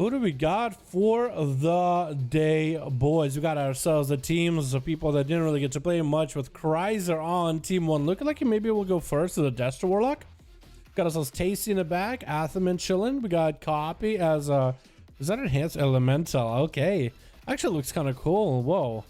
Who do we got for the day, boys? We got ourselves a team of people that didn't really get to play much with Cryzzer on team 1. Looking like he maybe will go first to the Destro Warlock. Got ourselves Tasty in the back, Athaman chilling. We got Copy as a... Is that Enhanced Elemental? Okay. Actually looks kind of cool. Whoa.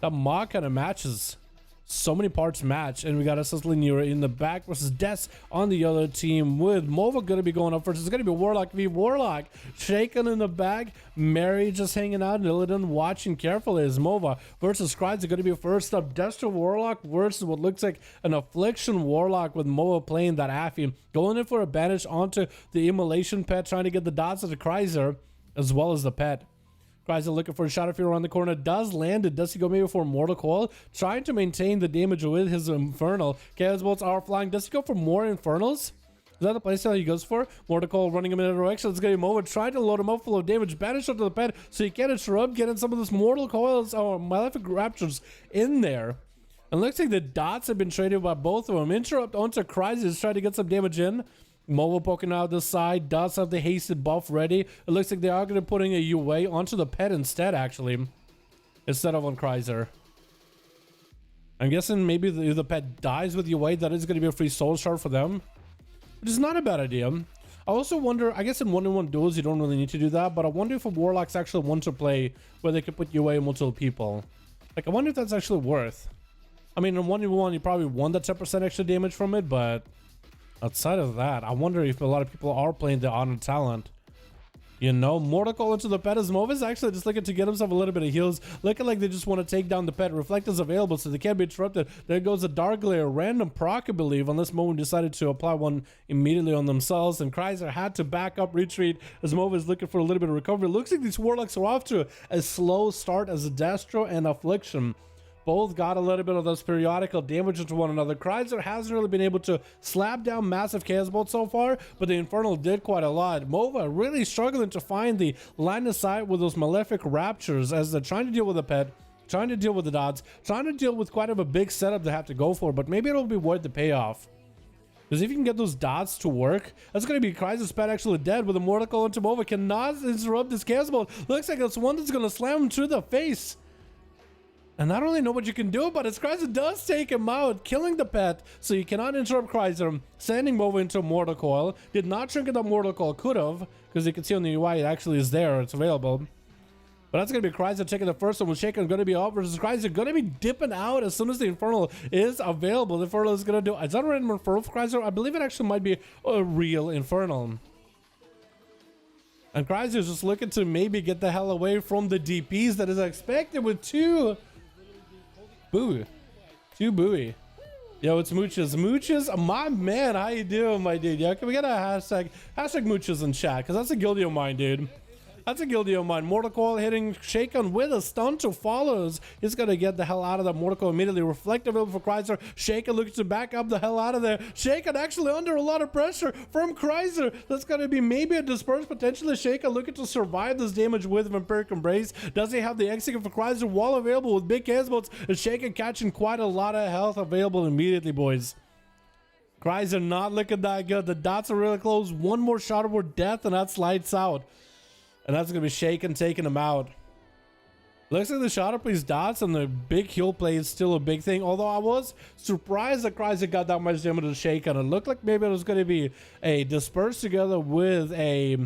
That mod kind of matches. So many parts match, and we got ourselves Linear in the back versus Des on the other team, with Mova going to be going up first. It's going to be Warlock v Warlock. Shaken in the back, Mary just hanging out, and Illidan watching carefully as Mova versus Cryzzer going to be first up. Destro Warlock versus what looks like an Affliction Warlock, with Mova playing that Affy, going in for a banish onto the Immolation pet, trying to get the dots of the Cryzzer as well as the pet. Cryzzer looking for a shot if you're around the corner. Does land it. Does he go maybe for Mortal Coil? Trying to maintain the damage with his Infernal. Chaos Bolts are flying. Does he go for more Infernals? Is that the playstyle he goes for? Mortal Coil running him in a direction. Let's get him over. Trying to load him up full of damage. Banish onto the pet so he can interrupt getting some of this Mortal Coils or Malefic Raptures in there. And looks like the dots have been traded by both of them. Interrupt onto Cryzzer, trying to get some damage in. Mova poking out the side, does have the hasted buff ready. It looks like they are going to be putting a UA onto the pet instead, actually, instead of on Cryzzer. I'm guessing maybe if the pet dies with UA, that is going to be a free soul shard for them, which is not a bad idea. I also wonder, I guess in 1v1 duels you don't really need to do that, but I wonder if a Warlock's actually want to play where they could put UA in multiple people. Like, I wonder if that's actually worth. I mean, in 1v1 you probably won that 10% extra damage from it, but outside of that, I wonder if a lot of people are playing the Honor Talent. You know, Mortal Coil into the pet as Mova is actually just looking to get himself a little bit of heals. Looking like they just want to take down the pet. Reflect is available, so they can't be interrupted. There goes a Dark Glare, random proc, I believe, unless Mova decided to apply one immediately on themselves. And Cryzzer had to back up, retreat, as Mova is looking for a little bit of recovery. Looks like these Warlocks are off to a slow start as a Destro and Affliction. Both got a little bit of those periodical damage into one another. Cryzzer hasn't really been able to slap down massive Chaos Bolt so far, but the Infernal did quite a lot. Mova really struggling to find the line of sight with those Malefic Raptures as they're trying to deal with the pet, trying to deal with the dots, trying to deal with quite of a big setup they have to go for, but maybe it'll be worth the payoff. Because if you can get those dots to work, that's going to be Cryzer's pet actually dead with a Mortal Coil into Mova. Cannot interrupt this Chaos Bolt. Looks like it's one that's going to slam him through the face. And I don't really know what you can do, but as Cryzzer does take him out, killing the pet, so you cannot interrupt Cryzzer, sending Mova into a Mortal Coil. Did not trinket that Mortal Coil, could have, because you can see on the UI it actually is there, it's available. But that's going to be Cryzzer taking the first one, with Shaken going to be out versus Cryzzer, going to be dipping out as soon as the Infernal is available. The Infernal is going to do, is that a random Infernal for Cryzzer? I believe it actually might be a real Infernal. And Cryzzer is just looking to maybe get the hell away from the DPs that is expected with two buoy. Yo, it's Mooches. Mooches, my man, how you doing, my dude? Yo, can we get a hashtag Mooches in chat? Because that's a guilty of mine, dude. That's a guilty of mine. Mortal Coil hitting Shaken with a stun to follows. He's going to get the hell out of that Mortal Coil immediately. Reflect available for Cryzzer. Shaken looks to back up the hell out of there. Shaken actually under a lot of pressure from Cryzzer. That's going to be maybe a disperse, potentially Shaken looking to survive this damage with Vampiric Embrace. Does he have the execute for Cryzzer? Wall available with big Chaos Bolts. And Shaken catching quite a lot of health available immediately, boys. Cryzzer not looking that good. The dots are really close. One more shot or death and that's lights out. And that's going to be Shaken taking him out. Looks like the Shadow plays dots and the big heal play is still a big thing. Although I was surprised that Cryzzer got that much damage to Shaken. It looked like maybe it was going to be a disperse together with a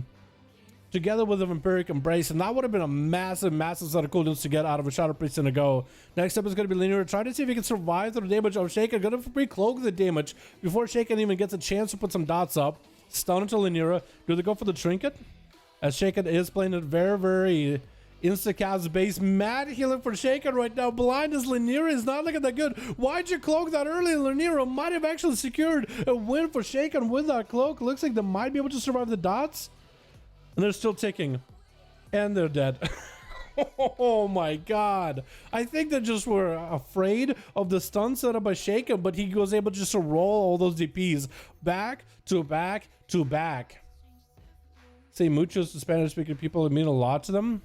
Vampiric Embrace. And that would have been a massive set of cooldowns to get out of a Shadow Priest in a go. Next up is going to be Linear. Trying to see if he can survive through the damage of Shaken. Going to pre-cloak the damage before Shaken even gets a chance to put some dots up. Stun into Linear. Do they go for the trinket? As Shaken is playing it very insta-cast based. Mad healing for Shaken right now. Blind as Linear is not looking that good. Why'd you cloak that early? Linear might have actually secured a win for Shaken with that cloak. Looks like they might be able to survive the dots. And they're still ticking. And they're dead. Oh my god. I think they just were afraid of the stun setup by Shaken, but he was able just to roll all those DPs back to back to back. Say muchos to Spanish speaking people mean a lot to them.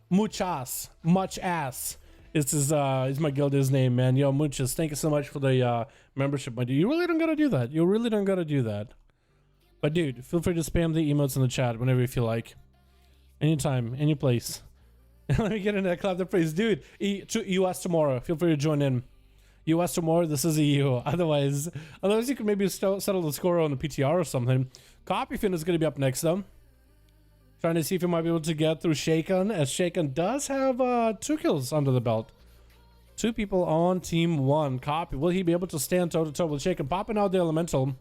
Muchas, much ass. Is my guild's name, man. Yo, muchas. Thank you so much for the membership, my dude. You really don't gotta do that. You really don't gotta do that. But dude, feel free to spam the emotes in the chat whenever you feel like. Anytime, any place. Let me get into that clap the praise. Dude, US tomorrow. Feel free to join in. US tomorrow, this is EU. Otherwise you could maybe settle the score on the PTR or something. Copyfinn is going to be up next, though. Trying to see if he might be able to get through Shaken, as Shaken does have 2 kills under the belt. 2 people on team 1. Copy, will he be able to stand toe-to-toe with Shaken? Popping out the elemental.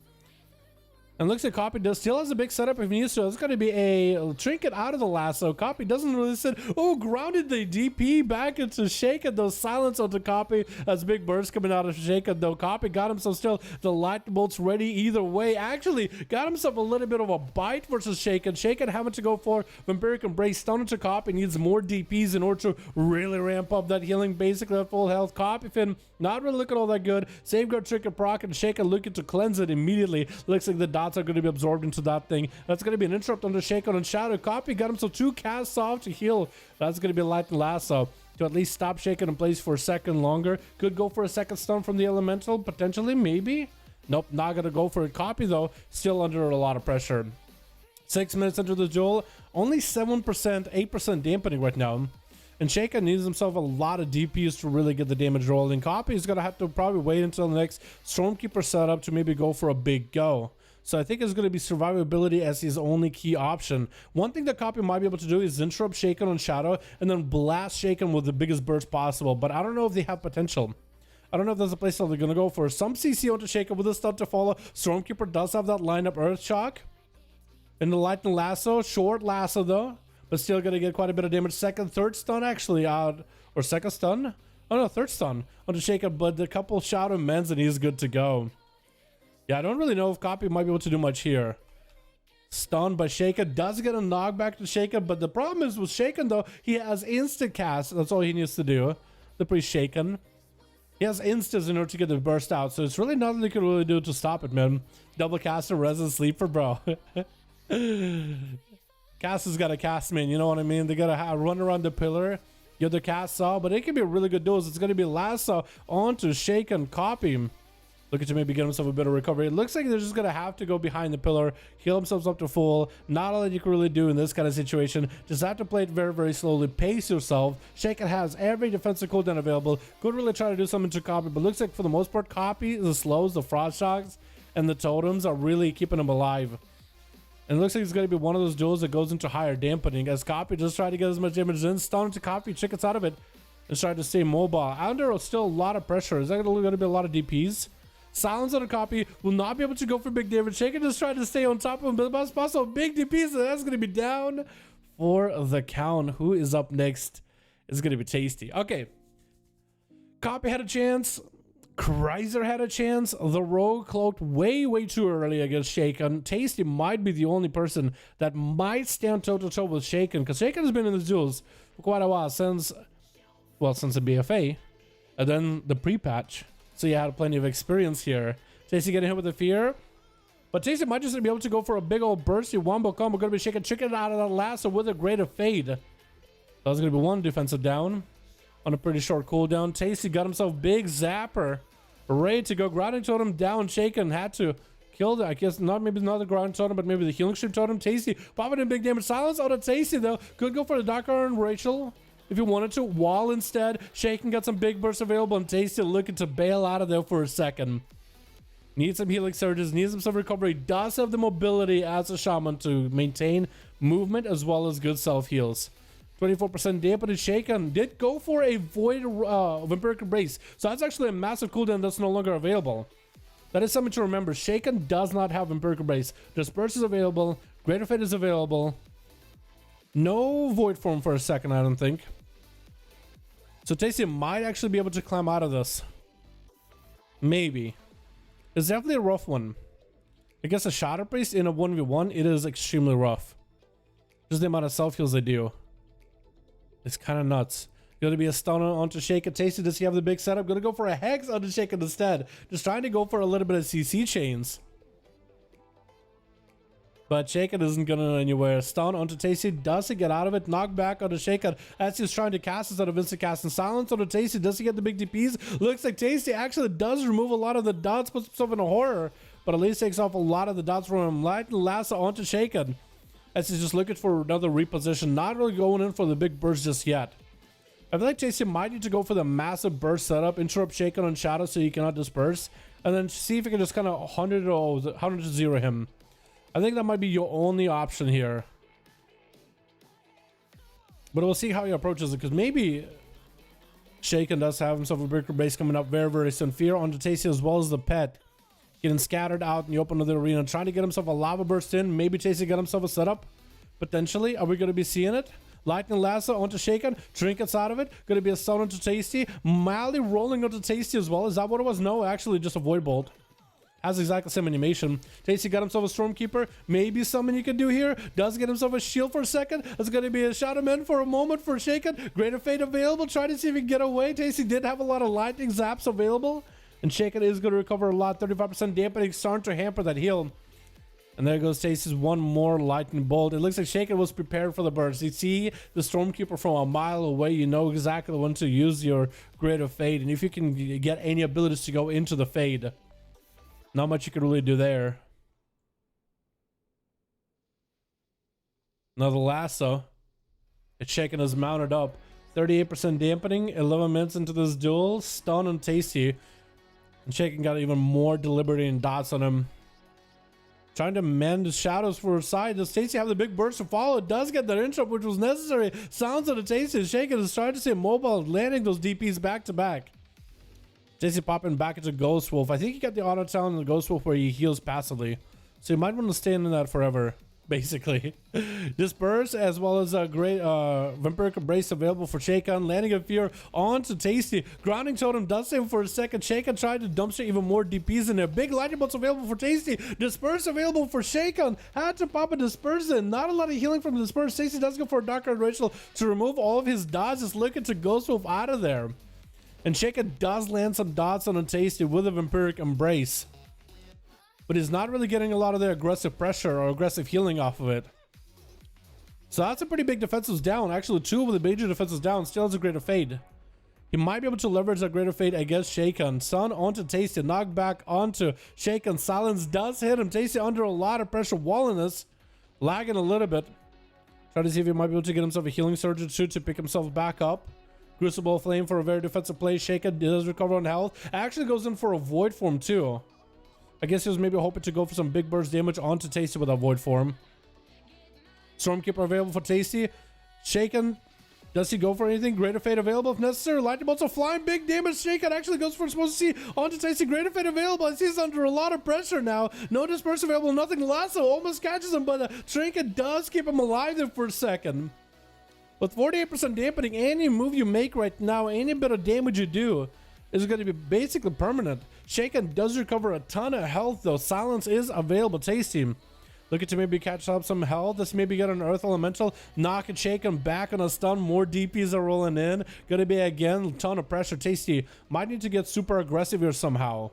And looks like Copy still has a big setup if he needs to. It's going to be a trinket out of the lasso. Copy doesn't really sit. Oh, grounded the DP back into Shaken. Those silence onto Copy as big bursts coming out of Shaken, though. Copy got himself still the light bolts ready either way. Actually, got himself a little bit of a bite versus Shaken. Shaken having to go for Vampiric Embrace. Stun into Copy. Needs more DPs in order to really ramp up that healing. Basically at full health. Copyfinn not really looking all that good. Safeguard trinket proc and Shaken looking to cleanse it immediately. Looks like the dots are going to be absorbed into that thing. That's going to be an interrupt under Shaken and Shadow. Copy got himself 2 casts off to heal. That's going to be light and lasso to at least stop Shaken in place for a second longer. Could go for a second stun from the elemental, potentially, maybe. Nope, not going to go for it. Copy, though, still under a lot of pressure. 6 minutes into the duel, only 7%, 8% dampening right now. And Shaken needs himself a lot of DPs to really get the damage rolling. Copy is going to have to probably wait until the next Stormkeeper setup to maybe go for a big go. So I think it's going to be survivability as his only key option. One thing that Copy might be able to do is interrupt Shaken on Shadow and then blast Shaken with the biggest burst possible. But I don't know if they have potential. I don't know if there's a place that they're going to go for. Some CC onto Shaken with a stun to follow. Stormkeeper does have that lineup Earth Shock. And the Lightning Lasso. Short Lasso though. But still going to get quite a bit of damage. Third stun actually out. Or second stun? Oh no, third stun onto Shaken. But the couple Shadow mends and he's good to go. Yeah, I don't really know if Copy might be able to do much here. Stunned by Shaken. Does get a knockback to Shaken. But the problem is with Shaken though, he has instant cast. That's all he needs to do. The pre-Shaken. He has instants in order to get the burst out. So it's really nothing they can really do to stop it, man. Double caster, Resin Sleeper, bro. Caster's got a cast, man. You know what I mean? They gotta run around the pillar, get the cast off, but it can be a really good duels. It's gonna be lasso onto Shaken. Copy. Looking to maybe get himself a bit of recovery. It looks like they're just gonna have to go behind the pillar, heal themselves up to full. Not all that you can really do in this kind of situation. Just have to play it very, very slowly. Pace yourself. Shaken has every defensive cooldown available. Could really try to do something to Copy, but looks like for the most part, Copy, the slows, the frost shocks, and the totems are really keeping him alive. And it looks like it's going to be one of those duels that goes into higher dampening as Copy just try to get as much damage in. Stun to Copy, chickens out of it, and try to stay mobile. Under still a lot of pressure. Is that going to be a lot of DPs? Silence on a Copy, will not be able to go for big damage. Shaken just trying to stay on top of him, but it's possible. Big DPs, and that's going to be down for the count. Who is up next? It's going to be Tasty. Okay. Copy had a chance. Cryzzer had a chance. The Rogue cloaked way, way too early against Shaken. Tasty might be the only person that might stand toe-to-toe with Shaken, because Shaken has been in the duels for quite a while since the BFA, and then the pre-patch. So you had plenty of experience here. Tasty getting hit with the fear. But Tasty might just be able to go for a big old bursty wombo combo. Going to be Shaken chicken out of that lasso with a greater fade. That's going to be one defensive down on a pretty short cooldown. Tasty got himself big zapper. Ready to go. Grounding totem down. Shaken had to kill the, I guess not the ground totem, but maybe the healing stream totem. Tasty popping in big damage. Silence out of Tasty though. Could go for the Dark Iron Rachel if you wanted to. Wall instead. Shaken got some big bursts available, and Tasty looking to bail out of there for a second. Needs some healing surges, needs some recovery. Does have the mobility as a shaman to maintain movement as well as good self heals. 24% dampened. Shaken did go for a void vampiric embrace, so that's actually a massive cooldown that's no longer available. That is something to remember. Shaken does not have vampiric embrace. Disperse is available. Greater fate is available. No void form for a second, I don't think. So Tasty might actually be able to climb out of this. Maybe. It's definitely a rough one. I guess a Shadow Priest in a 1v1, it is extremely rough. Just the amount of self heals they do. It's kind of nuts. Gonna be a stun onto Shaken. Tasty, does he have the big setup? Gonna go for a Hex onto Shaken instead. Just trying to go for a little bit of CC chains. But Shaken isn't going anywhere. Stun onto Tasty. Does he get out of it? Knock back onto Shaken as he's trying to cast instead of instant cast. And silence onto Tasty. Does he get the big DPs? Looks like Tasty actually does remove a lot of the dots. Puts himself in a horror. But at least takes off a lot of the dots from him. Light and lasso onto Shaken. as he's just looking for another reposition, not really going in for the big burst just yet. I feel like JC might need to go for the massive burst setup, interrupt Shaken on Shadow so he cannot disperse, and then see if he can just kind of 100 to 0 him. I think that might be your only option here. But we'll see how he approaches it, because maybe Shaken does have himself a breaker base coming up very, very soon. Fear onto Tasty as well as the pet. Getting scattered out in the open of the arena. Trying to get himself a lava burst in. Maybe Tasty get himself a setup. Potentially. Are we going to be seeing it? Lightning Lasso onto Shaken. Trinkets out of it. Going to be a stun onto Tasty. Mally rolling onto Tasty as well. Is that what it was? No, actually just a Void Bolt. Has exactly the same animation. Tasty got himself a Stormkeeper. Maybe something you can do here. Does get himself a shield for a second. It's going to be a Shadowman for a moment for Shaken. Greater Fate available. Try to see if he can get away. Tasty did have a lot of lightning zaps available. And Shaken is going to recover a lot. 35% dampening, starting to hamper that heal. And there goes Tasty's one more lightning bolt. It looks like Shaken was prepared for the burst. You see the Stormkeeper from a mile away. You know exactly when to use your Greater Fate. And if you can get any abilities to go into the Fade, not much you can really do there. Now the lasso. It's Shaken is mounted up. 38% dampening. 11 minutes into this duel. Stun and Tasty. And Shaken got even more deliberate and dots on him. Trying to mend the shadows for a side. Does Tasty have the big burst to follow? It does get that interrupt, which was necessary. Sounds of the Tasty. Shaken is trying to stay mobile, landing those DPs back to back. Tasty popping back into Ghost Wolf. I think he got the auto talent in the Ghost Wolf where he heals passively. So you might want to stay in that forever, basically. Disperse as well as a great Vampiric Embrace available for Shaken. Landing a Fear onto Tasty. Grounding Totem does save for a second. Shaken tried to dumpster even more DPs in there. Big lightning bolts available for Tasty. Disperse available for Shaken. Had to pop a Disperse in. Not a lot of healing from the Disperse. Tasty does go for a Dark Ritual to remove all of his dodges. Looking to Ghost Wolf out of there. And Shaken does land some dots on a Tasty with a Vampiric Embrace. But he's not really getting a lot of the aggressive pressure or aggressive healing off of it. So that's a pretty big defensive down. Actually, 2 of the major defenses down. Still has a Greater Fade. He might be able to leverage that Greater Fade against Shaken. Sun onto Tasty. Knock back onto Shaken. Silence does hit him. Tasty under a lot of pressure. Walling this. Lagging a little bit. Try to see if he might be able to get himself a Healing Surge or 2 to pick himself back up. Crucible Flame for a very defensive play. Shaken does recover on health. Actually goes in for a Void Form too. I guess he was maybe hoping to go for some big burst damage onto Tasty with a Void Form. Stormkeeper available for Tasty. Shaken, does he go for anything? Greater Fate available if necessary. Lightning bolts are flying. Big damage. Shaken actually goes for supposed to see onto Tasty. Greater Fate available. I see he's under a lot of pressure now. No Disperse available. Nothing. Lasso almost catches him, but Trinket does keep him alive there for a second. With 48% dampening, any move you make right now, any bit of damage you do is going to be basically permanent. Shaken does recover a ton of health though. Silence is available. Tasty looking to maybe catch up some health. This maybe get an Earth Elemental. Knock and Shaken back on a stun. More DPs are rolling in. Going to be again a ton of pressure. Tasty might need to get super aggressive here somehow.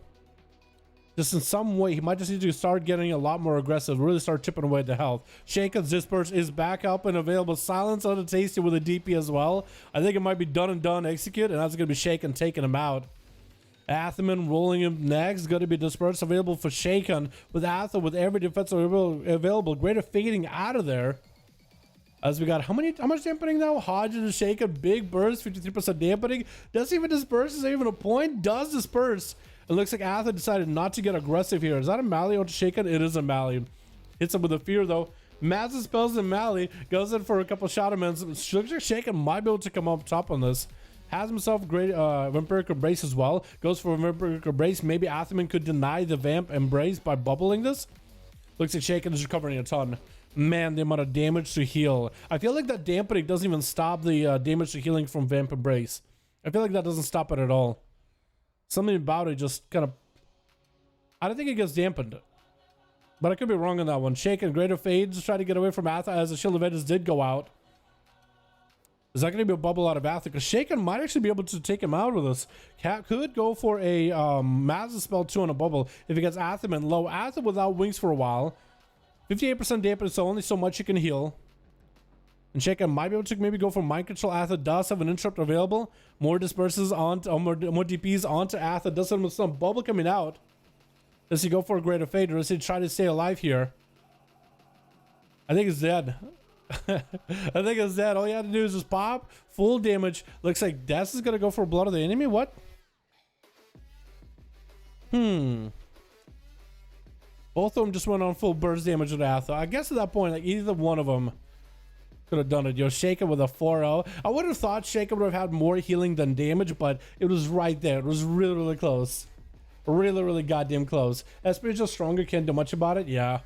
Just in some way, he might just need to start getting a lot more aggressive, really start chipping away at the health. Shaken's Disperse is back up and available. Silence on the Tasty with a DP as well. I think it might be done and done execute, and that's going to be Shaken taking him out. Athaman rolling him next. Going to be Disperse available for Shaken with Atha with every defense available. Greater fading out of there. As we got how much dampening now? Hodge and Shaken, big burst, 53% dampening. Does even Disperse? Is there even a point? Does Disperse? It looks like Atha decided not to get aggressive here. Is that a Mally onto Shaken? It is a Mally. Hits him with a Fear though. Massive spells in Mally. Goes in for a couple Shadowmans. Looks like Shaken might be able to come up top on this. Has himself great Vampiric Embrace as well. Goes for a Vampiric Embrace. Maybe Athaman could deny the Vamp Embrace by bubbling this. Looks like Shaken is recovering a ton. Man, the amount of damage to heal. I feel like that dampening doesn't even stop the damage to healing from Vamp Embrace. I feel like that doesn't stop it at all. Something about it just kind of... I don't think it gets dampened. But I could be wrong on that one. Shaken, Greater Fades, try to get away from Atha as the Shield of Edges did go out. Is that going to be a bubble out of Atha? Because Shaken might actually be able to take him out with this. Cat could go for a Massive Spell 2 on a bubble if he gets Athaman low. Atha without wings for a while. 58% dampen, so only so much you can heal. And Shaken might be able to maybe go for Mind Control. Atha does have an interrupt available. More disperses onto more DPs onto Atha. Does have some bubble coming out. Does he go for a Greater Fade or does he try to stay alive here? I think it's dead. I think it's dead. All you had to do is just pop. Full damage. Looks like Death is going to go for blood of the enemy. What? Both of them just went on full burst damage with Atho. I guess at that point, like either one of them could have done it. Yo, Shaken with a 4-0. I would have thought Shaken would have had more healing than damage, but it was right there. It was really, really close. Really, really goddamn close. Especially stronger can't do much about it. Yeah.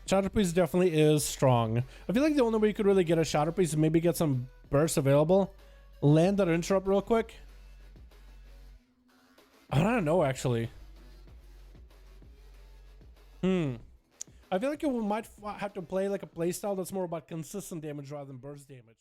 Shatter Priest definitely is strong. I feel like the only way you could really get a Shatter Priest is maybe get some bursts available. Land that interrupt real quick. I don't know, actually. I feel like you might have to play like a playstyle that's more about consistent damage rather than burst damage.